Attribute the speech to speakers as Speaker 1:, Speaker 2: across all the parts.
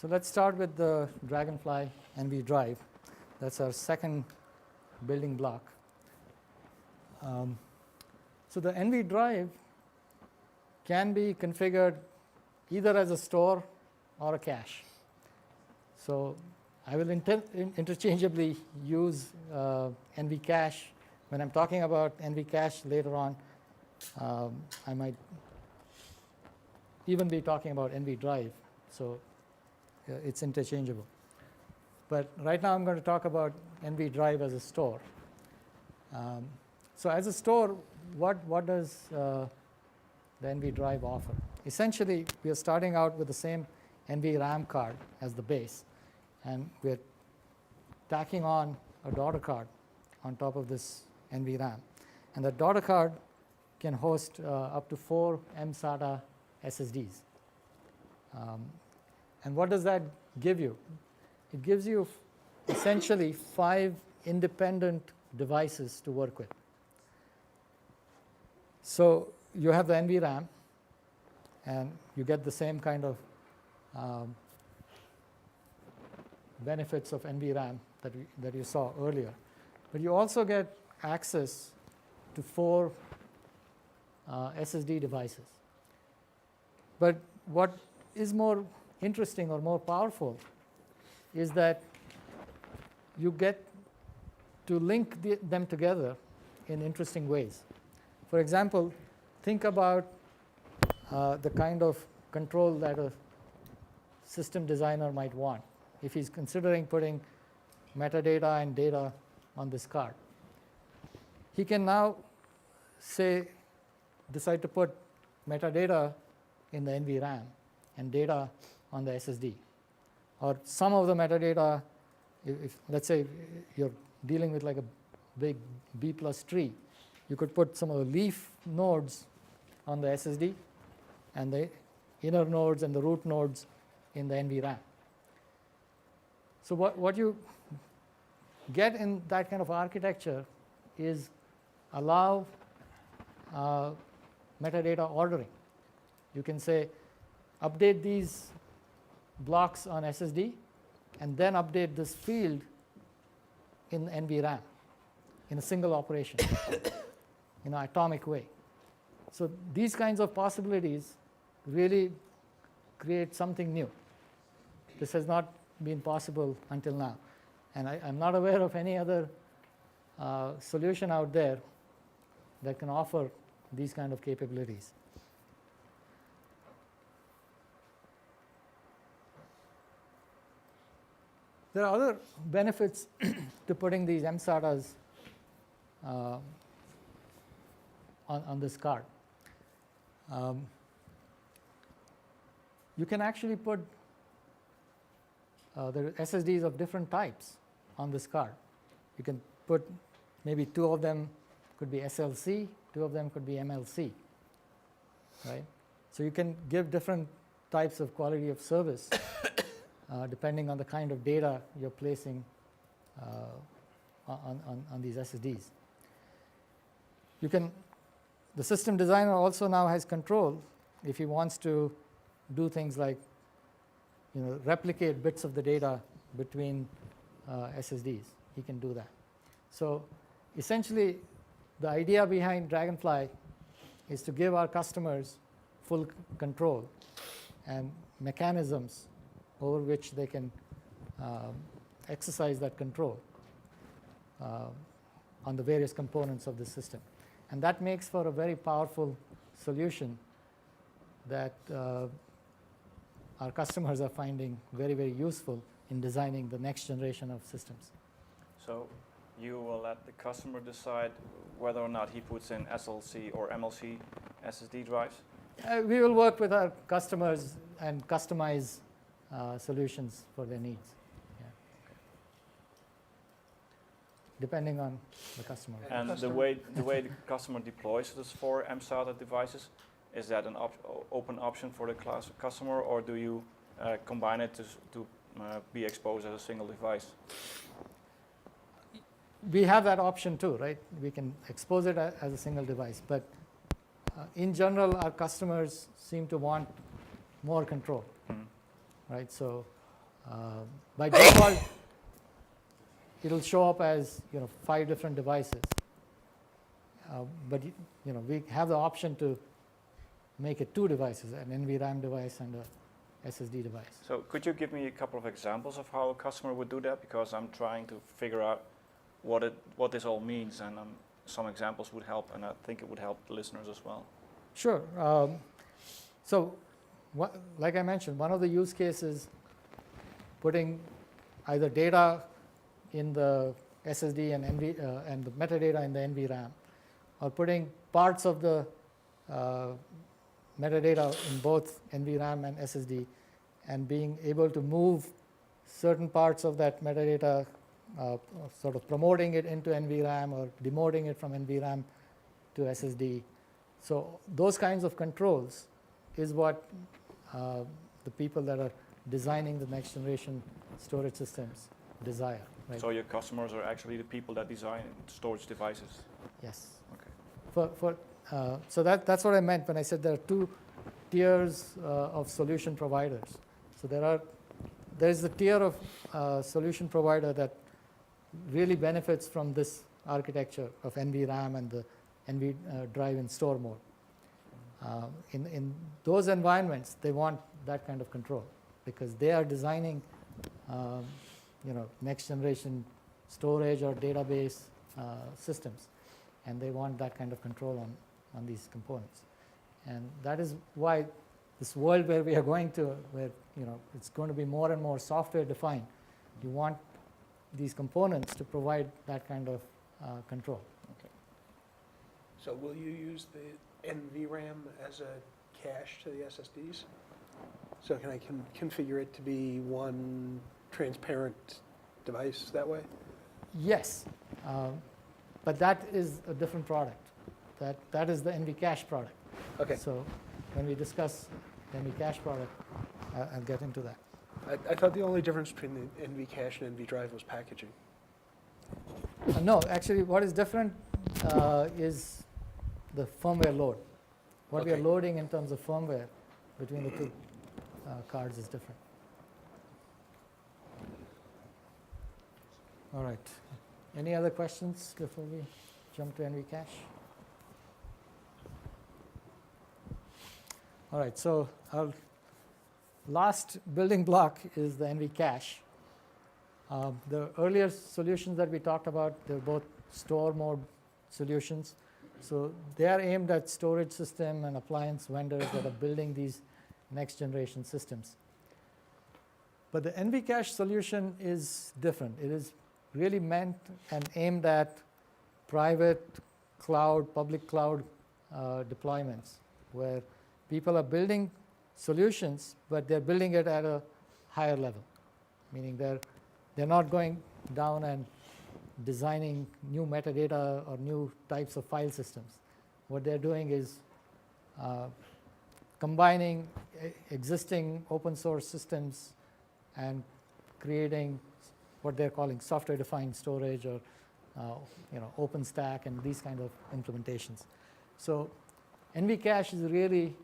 Speaker 1: So let's start with the DragonFly NVDRIVE. That's our second building block. So the NVDRIVE can be configured either as a store or a cache. So I will interchangeably use NVCACHE. When I'm talking about NVCACHE later on, I might even be talking about NVDRIVE. So it's interchangeable. But right now I'm going to talk about NVDRIVE as a store. So as a store, what does the NVDRIVE offer? Essentially, we are starting out with the same NVRAM card as the base, and we're tacking on a daughter card on top of this NVRAM. And the daughter card can host up to 4 mSATA SSDs. And what does that give you? It gives you essentially 5 independent devices to work with. So you have the NVRAM, and you get the same kind of benefits of NVRAM that you saw earlier. But you also get access to 4 SSD devices. But what is more interesting or more powerful is that you get to link them together in interesting ways. For example, think about the kind of control that a system designer might want if he's considering putting metadata and data on this card. He can now decide to put metadata in the NVRAM and data on the SSD, or some of the metadata. If let's say you're dealing with like a big B+ tree, you could put some of the leaf nodes on the SSD and the inner nodes and the root nodes in the NVRAM. So what you get in that kind of architecture is allow metadata ordering. You can say update these blocks on SSD and then update this field in NVRAM in a single operation in an atomic way. So these kinds of possibilities really create something new. This has not been possible until now. And I'm not aware of any other solution out there that can offer these kind of capabilities. There are other benefits to putting these mSATAs on this card. You can actually put the SSDs of different types on this card. You can put maybe 2 of them could be SLC, 2 of them could be MLC, right? So you can give different types of quality of service depending on the kind of data you're placing on these SSDs. The system designer also now has control if he wants to do things like replicate bits of the data between SSDs. He can do that. So essentially, the idea behind DragonFly is to give our customers full control and mechanisms over which they can exercise that control on the various components of the system. And that makes for a very powerful solution that our customers are finding very, very useful in designing the next generation of systems.
Speaker 2: So you will let the customer decide whether or not he puts in SLC or MLC SSD drives?
Speaker 1: We will work with our customers and customize solutions for their needs, depending on the customer.
Speaker 2: And the way the customer deploys those 4 mSATA devices, is that an open option for the customer, or do you combine it to be exposed as a single device?
Speaker 1: We have that option too, right? We can expose it as a single device, but in general, our customers seem to want more control, right? So By default, it'll show up as 5 different devices. But we have the option to make it 2 devices, an NVRAM device and a SSD device.
Speaker 2: So could you give me a couple of examples of how a customer would do that? Because I'm trying to figure out what this all means, and some examples would help, and I think it would help the listeners as well.
Speaker 1: Sure. So like I mentioned, one of the use cases, putting either data in the SSD and the metadata in the NVRAM, or putting parts of the metadata in both NVRAM and SSD, and being able to move certain parts of that metadata, sort of promoting it into NVRAM or demoting it from NVRAM to SSD. So those kinds of controls is what the people that are designing the next generation storage systems desire. Right?
Speaker 2: So your customers are actually the people that design storage devices?
Speaker 1: Yes.
Speaker 2: Okay.
Speaker 1: So that's what I meant when I said there are 2 tiers of solution providers. So there's the tier of solution provider that really benefits from this architecture of NVRAM and the NVDrive in store mode. In those environments, they want that kind of control because they are designing next generation storage or database systems, and they want that kind of control on these components. And that is why this world where we are going to, where it's going to be more and more software defined, you want these components to provide that kind of control.
Speaker 2: Okay.
Speaker 3: So will you use the NVRAM as a cache to the SSDs? So can I configure it to be one transparent device that way?
Speaker 1: Yes, but that is a different product. That is the NVCACHE product.
Speaker 3: Okay.
Speaker 1: So when we discuss the NVCACHE product, I'll get into that.
Speaker 3: I thought the only difference between the NVCACHE and NVDrive was packaging.
Speaker 1: No, actually what is different is the firmware load. What we are
Speaker 3: Okay.
Speaker 1: loading in terms of firmware between the 2 cards is different. All right. Any other questions before we jump to NVCACHE? All right, so our last building block is the NVCACHE. The earlier solutions that we talked about, they're both store mode solutions. So they are aimed at storage system and appliance vendors that are building these next generation systems. But the NVCACHE solution is different. It is really meant and aimed at private cloud, public cloud deployments, where people are building solutions, but they're building it at a higher level, meaning they're not going down and designing new metadata or new types of file systems. What they're doing is combining existing open source systems and creating what they're calling software-defined storage or OpenStack and these kind of implementations. So NVCACHE is really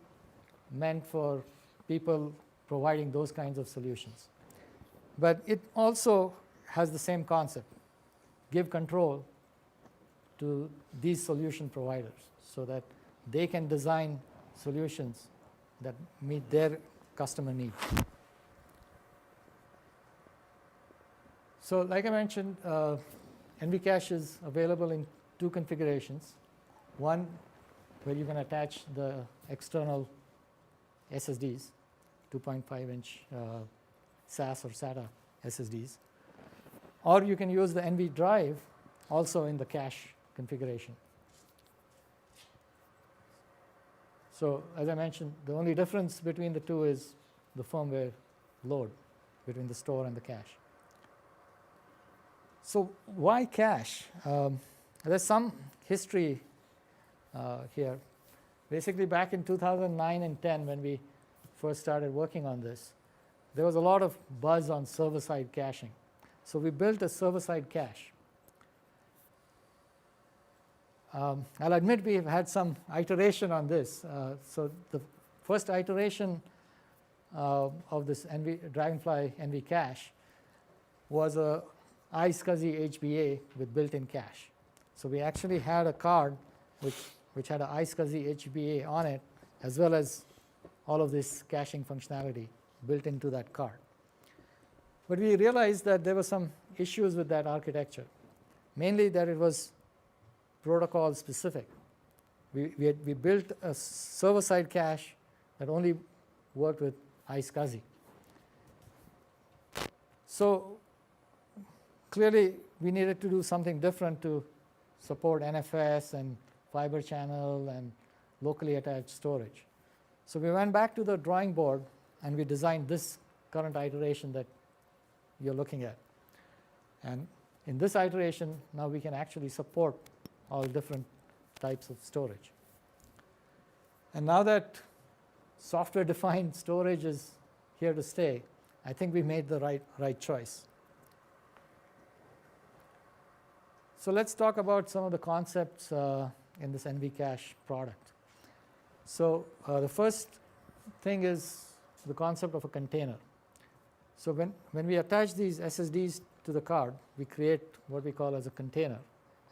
Speaker 1: meant for people providing those kinds of solutions. But it also has the same concept. Give control to these solution providers so that they can design solutions that meet their customer needs. So like I mentioned, NVCACHE is available in 2 configurations. One where you can attach the external SSDs, 2.5-inch SAS or SATA SSDs. Or you can use the NVDrive also in the cache configuration. So as I mentioned, the only difference between the 2 is the firmware load between the store and the cache. So why cache? There's some history here. Basically back in 2009 and 10 when we first started working on this, there was a lot of buzz on server-side caching. So we built a server-side cache. I'll admit we've had some iteration on this. So the first iteration of this DragonFly NVCACHE was a iSCSI HBA with built-in cache. So we actually had a card which had an iSCSI HBA on it, as well as all of this caching functionality built into that card. But we realized that there were some issues with that architecture, mainly that it was protocol specific. We built a server-side cache that only worked with iSCSI. So clearly, we needed to do something different to support NFS and fiber channel and locally attached storage. So we went back to the drawing board and we designed this current iteration that you're looking at. And in this iteration, now we can actually support all different types of storage. And now that software-defined storage is here to stay, I think we made the right choice. So let's talk about some of the concepts in this NVCACHE product. So the first thing is the concept of a container. So when we attach these SSDs to the card, we create what we call as a container.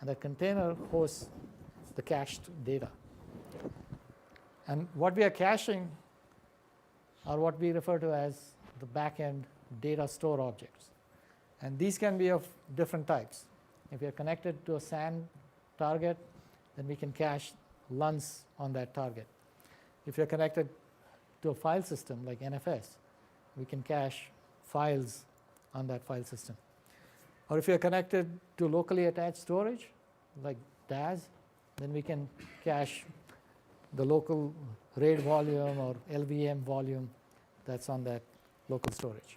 Speaker 1: And that container hosts the cached data. And what we are caching are what we refer to as the back-end data store objects. And these can be of different types. If you're connected to a SAN target, then we can cache LUNs on that target. If you're connected to a file system like NFS, we can cache files on that file system. Or if you're connected to locally attached storage like DAS, then we can cache the local RAID volume or LVM volume that's on that local storage.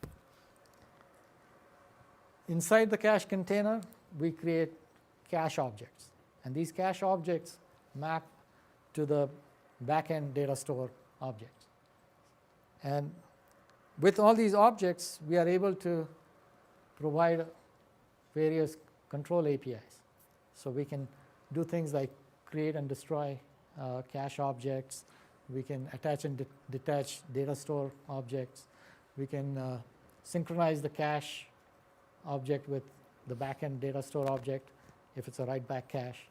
Speaker 1: Inside the cache container, we create cache objects. And these cache objects map to the back-end data store objects. And with all these objects, we are able to provide various control APIs. So we can do things like create and destroy cache objects. We can attach and detach data store objects. We can synchronize the cache object with the back-end data store object if it's a write-back cache.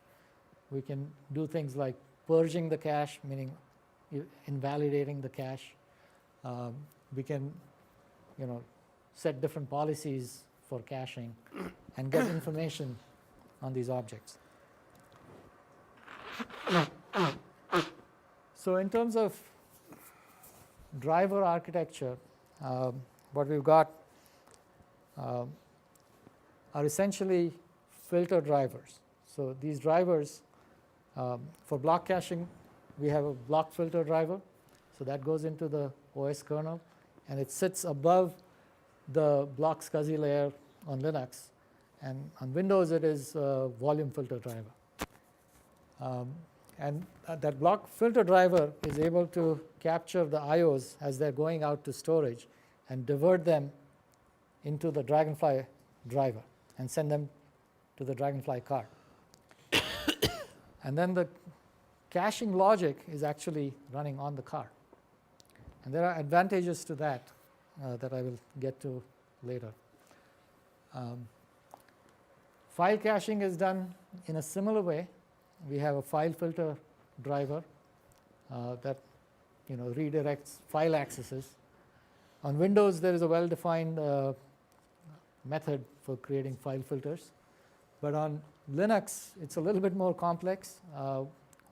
Speaker 1: We can do things like purging the cache, meaning invalidating the cache. We can, set different policies for caching and get information on these objects. So in terms of driver architecture, what we've got are essentially filter drivers. So these drivers, for block caching, we have a block filter driver. So that goes into the OS kernel, and it sits above the block SCSI layer on Linux. And on Windows, it is a volume filter driver. And that block filter driver is able to capture the IOs as they're going out to storage and divert them into the DragonFly driver and send them to the DragonFly card. And then the caching logic is actually running on the card. And there are advantages to that that I will get to later. File caching is done in a similar way. We have a file filter driver that redirects file accesses. On Windows, there is a well-defined method for creating file filters. But on Linux, it's a little bit more complex.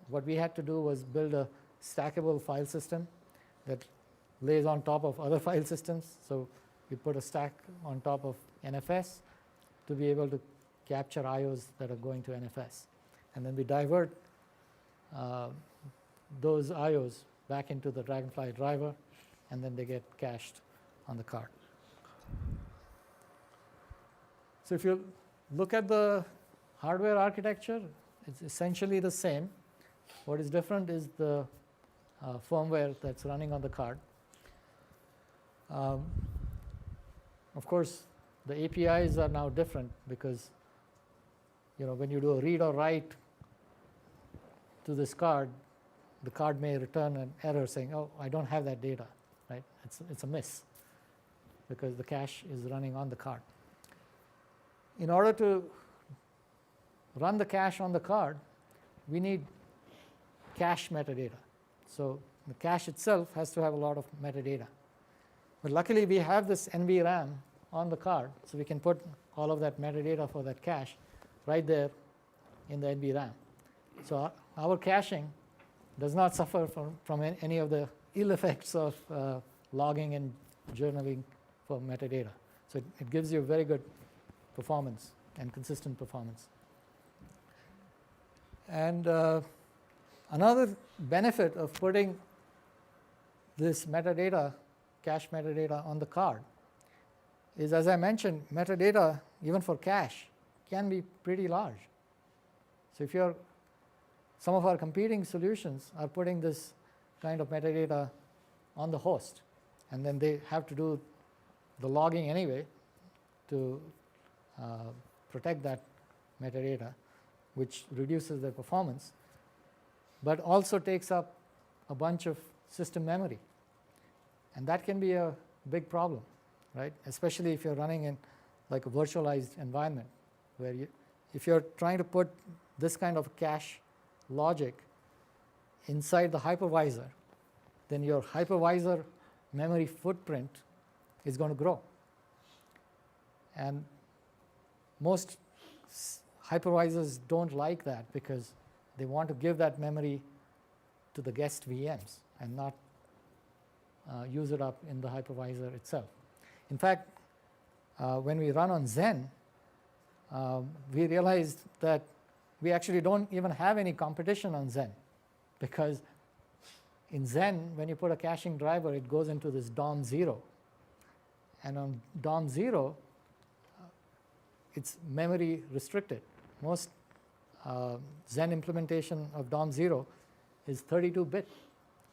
Speaker 1: What we had to do was build a stackable file system that lays on top of other file systems. So we put a stack on top of NFS to be able to capture IOs that are going to NFS. And then we divert those IOs back into the DragonFly driver, and then they get cached on the card. So if you look at the hardware architecture, it's essentially the same. What is different is the firmware that's running on the card. Of course, the APIs are now different because when you do a read or write to this card, the card may return an error saying, oh, I don't have that data. right? It's a miss because the cache is running on the card. In order to run the cache on the card, we need cache metadata. So the cache itself has to have a lot of metadata. But luckily, we have this NVRAM on the card, so we can put all of that metadata for that cache right there in the NVRAM. So our caching does not suffer from any of the ill effects of logging and journaling for metadata. So it gives you very good performance and consistent performance. And another benefit of putting this metadata, cache metadata on the card is, as I mentioned, metadata, even for cache, can be pretty large. So if you're, some of our competing solutions are putting this kind of metadata on the host, and then they have to do the logging anyway to protect that metadata, which reduces their performance, but also takes up a bunch of system memory. And that can be a big problem, right? Especially if you're running in like a virtualized environment, where if you're trying to put this kind of cache logic inside the hypervisor, then your hypervisor memory footprint is going to grow. And most hypervisors don't like that because they want to give that memory to the guest VMs and not use it up in the hypervisor itself. In fact, when we run on Zen, we realized that we actually don't even have any competition on Zen, because in Zen, when you put a caching driver, it goes into this DOM 0. And on DOM 0, it's memory restricted. Most Zen implementation of DOM 0 is 32-bit.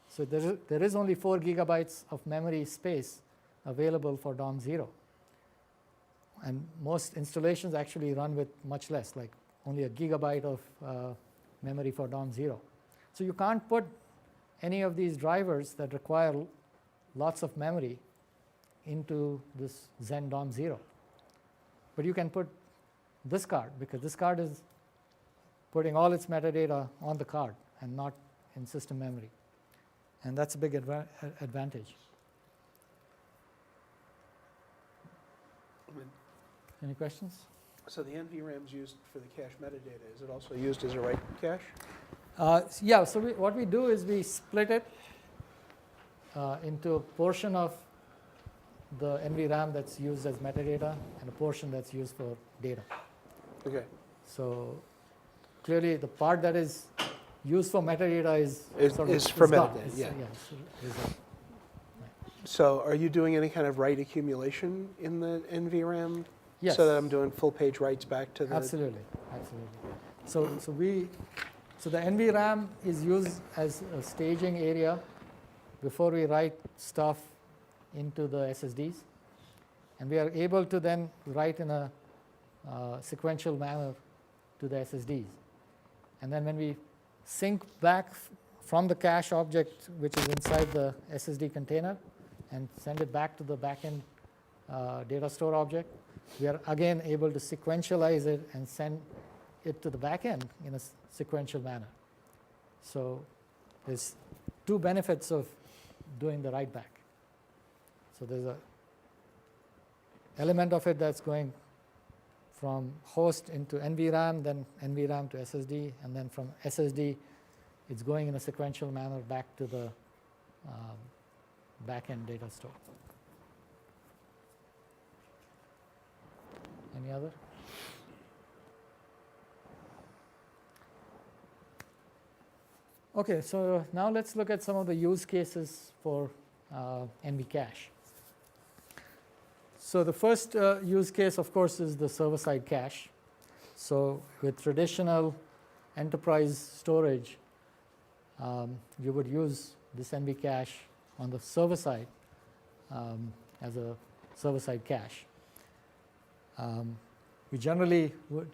Speaker 1: So there is only 4 gigabytes of memory space available for DOM 0. And most installations actually run with much less, like only a gigabyte of memory for DOM 0. So you can't put any of these drivers that require lots of memory into this Zen DOM 0. But you can put this card, because this card is putting all its metadata on the card and not in system memory. And that's a big advantage. Any questions?
Speaker 3: So the NVRAM is used for the cache metadata. Is it also used as a write cache?
Speaker 1: Yeah, so what we do is we split it into a portion of the NVRAM that's used as metadata and a portion that's used for data.
Speaker 3: Okay.
Speaker 1: So clearly the part that is used for metadata is
Speaker 3: for
Speaker 1: gone.
Speaker 3: metadata, yeah.
Speaker 1: Is gone.
Speaker 3: So are you doing any kind of write accumulation in the NVRAM?
Speaker 1: Yes.
Speaker 3: So that I'm doing full page writes back to the...
Speaker 1: Absolutely. So the NVRAM is used as a staging area before we write stuff into the SSDs. And we are able to then write in a sequential manner to the SSDs. And then when we sync back from the cache object, which is inside the SSD container, and send it back to the backend data store object, we are again able to sequentialize it and send it to the backend in a sequential manner. So there's two benefits of doing the write back. So there's an element of it that's going from host into NVRAM, then NVRAM to SSD, and then from SSD, it's going in a sequential manner back to the backend data store. Any other? Okay, so now let's look at some of the use cases for NVCACHE. So the first use case, of course, is the server-side cache. So with traditional enterprise storage, you would use this NVCACHE on the server side as a server-side cache. We generally would,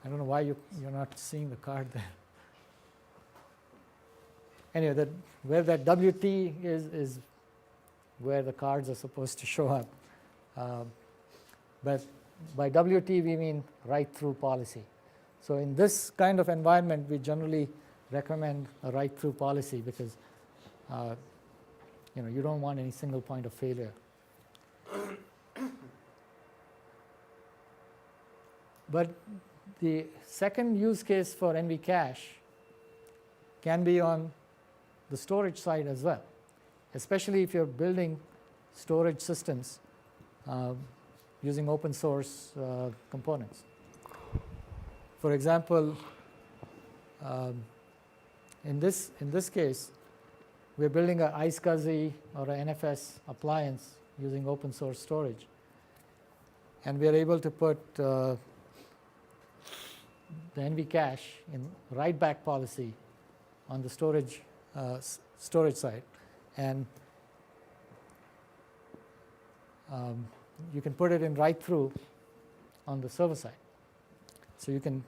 Speaker 1: I don't know why you're not seeing the card there. anyway, where that WT is where the cards are supposed to show up. But by WT we mean write-through policy. So in this kind of environment, we generally recommend a write-through policy because you don't want any single point of failure. But the second use case for NVCACHE can be on the storage side as well, especially if you're building storage systems using open source components. For example, in this case, we're building an iSCSI or an NFS appliance using open source storage, and we are able to put the NVCACHE in write-back policy on the storage side, and you can put it in write-through on the server side. So you can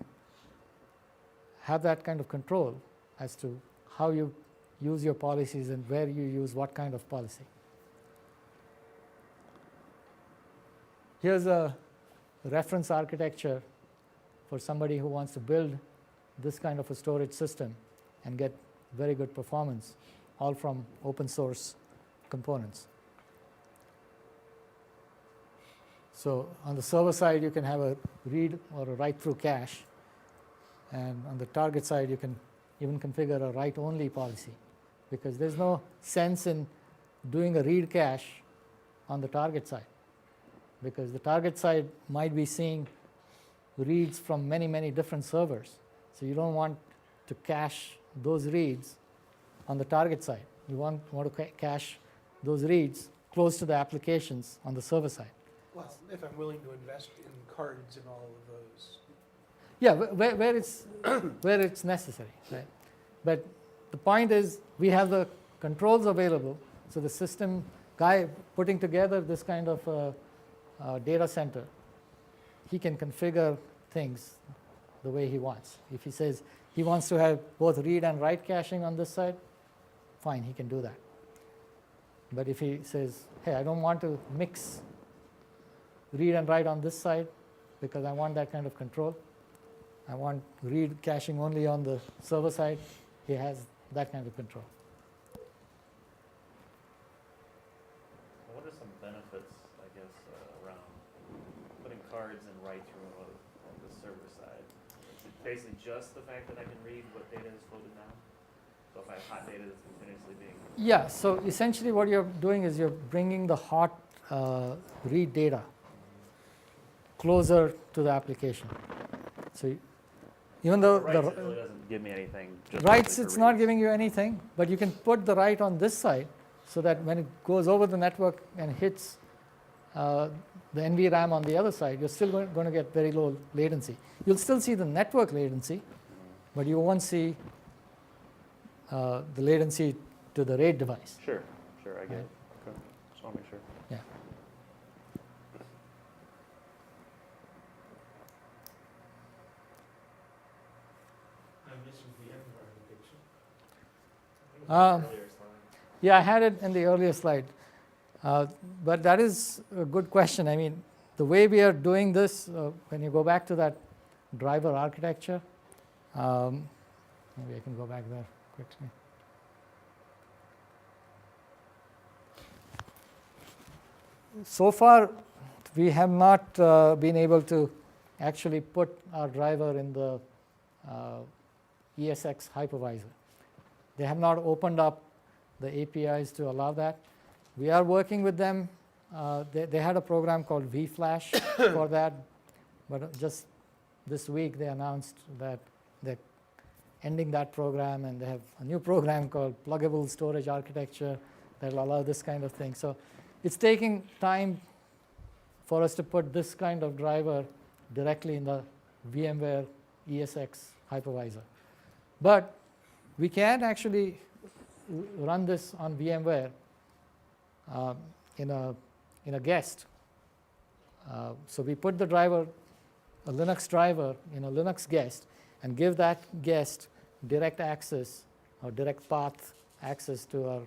Speaker 1: have that kind of control as to how you use your policies and where you use what kind of policy. Here's a reference architecture for somebody who wants to build this kind of a storage system and get very good performance, all from open source components. So on the server side, you can have a read or a write-through cache, and on the target side, you can even configure a write-only policy, because there's no sense in doing a read cache on the target side, because the target side might be seeing reads from many, many different servers. So you don't want to cache those reads on the target side. You want to cache those reads close to the applications on the server side.
Speaker 3: Well, if I'm willing to invest in cards and all of those.
Speaker 1: Yeah, where it's necessary, right? But the point is, we have the controls available, so the system guy putting together this kind of data center, he can configure things the way he wants. If he says he wants to have both read and write caching on this side, fine, he can do that. But if he says, hey, I don't want to mix read and write on this side because I want that kind of control, I want read caching only on the server side, he has that kind of control.
Speaker 4: What are some benefits, I guess, around putting cards and write-through on the server side? Is it basically just the fact that I can read what data is floated down? So if I have hot data that's continuously being...
Speaker 1: Yeah, so essentially what you're doing is you're bringing the hot read data closer to the application. So even though
Speaker 4: writes, it really doesn't give me anything. Just
Speaker 1: writes, it's not
Speaker 4: reads.
Speaker 1: giving you anything, but you can put the write on this side so that when it goes over the network and hits the NVRAM on the other side, you're still going to get very low latency. You'll still see the network latency, but you won't see the latency to the RAID device.
Speaker 4: Sure, I get
Speaker 1: Right.
Speaker 4: it. Okay. Just want to make sure.
Speaker 1: Yeah.
Speaker 4: Earlier slide.
Speaker 1: Yeah, I had it in the earlier slide. But that is a good question. I mean, the way we are doing this, when you go back to that driver architecture, maybe I can go back there quickly. So far, we have not been able to actually put our driver in the ESX hypervisor. They have not opened up the APIs to allow that. We are working with them. They had a program called vFlash for that, but just this week they announced that they're ending that program, and they have a new program called Pluggable Storage Architecture that will allow this kind of thing. So it's taking time for us to put this kind of driver directly in the VMware ESX hypervisor. But we can actually run this on VMware in a guest. So we put the driver, a Linux driver, in a Linux guest, and give that guest direct access or direct path access to our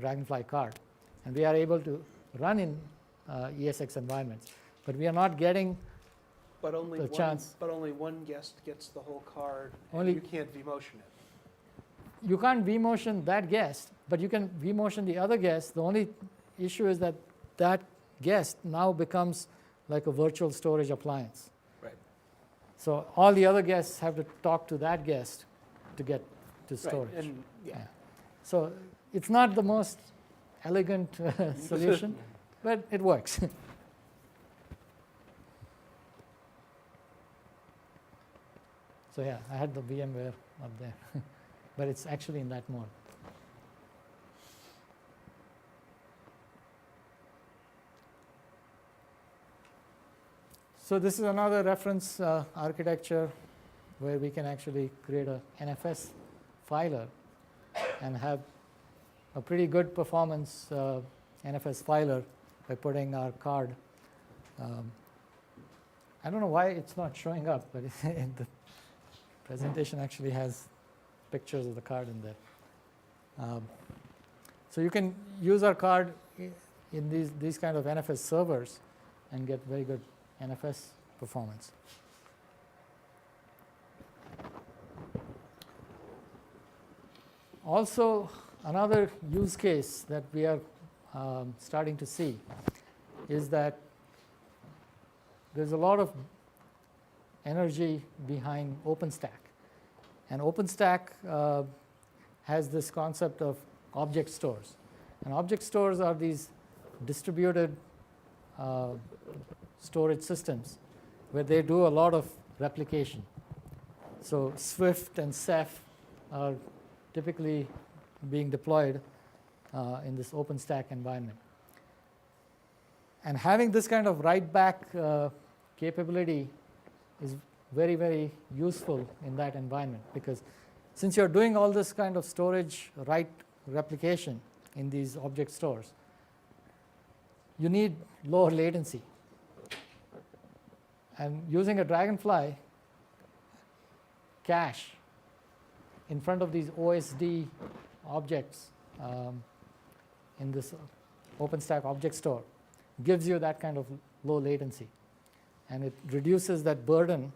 Speaker 1: DragonFly card. And we are able to run in ESX environments. But we are not getting
Speaker 3: But only
Speaker 1: the
Speaker 3: one,
Speaker 1: chance.
Speaker 3: but only one guest gets the whole card,
Speaker 1: Only-
Speaker 3: and you can't vMotion it.
Speaker 1: You can't vMotion that guest, but you can vMotion the other guest. The only issue is that that guest now becomes like a virtual storage appliance.
Speaker 3: Right.
Speaker 1: So all the other guests have to talk to that guest to get to storage.
Speaker 3: Right, and, yeah.
Speaker 1: Yeah. So it's not the most elegant solution, but it works. So yeah, I had the VMware up there, but it's actually in that mode. So this is another reference architecture where we can actually create a NFS filer and have a pretty good performance NFS filer by putting our card. I don't know why it's not showing up, but the presentation actually has pictures of the card in there. So you can use our card in these kind of NFS servers and get very good NFS performance. Also, another use case that we are starting to see is that there's a lot of energy behind OpenStack. And OpenStack has this concept of object stores. And object stores are these distributed storage systems where they do a lot of replication. So Swift and Ceph are typically being deployed in this OpenStack environment. And having this kind of write-back capability is very, very useful in that environment, because since you're doing all this kind of storage write replication in these object stores, you need lower latency. And using a DragonFly cache in front of these OSD objects in this OpenStack object store gives you that kind of low latency. And it reduces that burden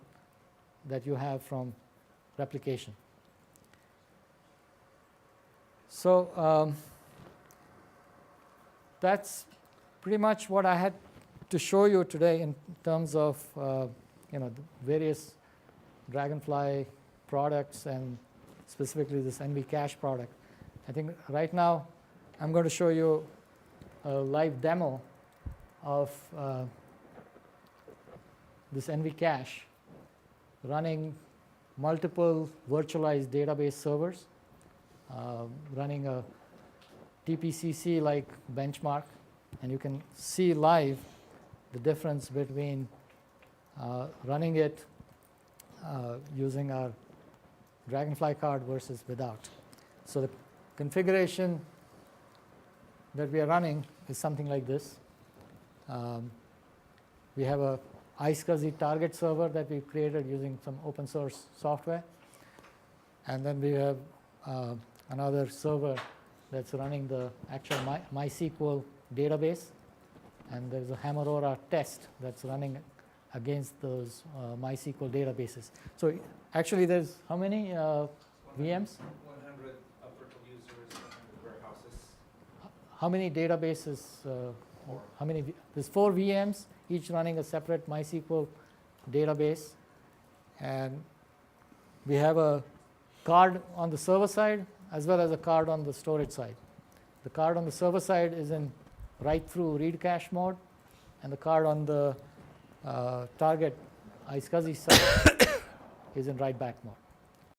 Speaker 1: that you have from replication. So that's pretty much what I had to show you today in terms of the various DragonFly products and specifically this NVCACHE product. I think right now I'm going to show you a live demo of this NVCACHE running multiple virtualized database servers, running a TPCC-like benchmark, and you can see live the difference between running it using our DragonFly card versus without. So the configuration that we are running is something like this. We have a iSCSI target server that we created using some open source software. And then we have another server that's running the actual MySQL database. And there's a Hamarora test that's running against those MySQL databases. So actually there's how many VMs?
Speaker 5: 100 virtual users, 100 warehouses.
Speaker 1: How many databases? How many? There's 4 VMs, each running a separate MySQL database. And we have a card on the server side as well as a card on the storage side. The card on the server side is in write-through read cache mode, and the card on the target iSCSI side is in write-back mode.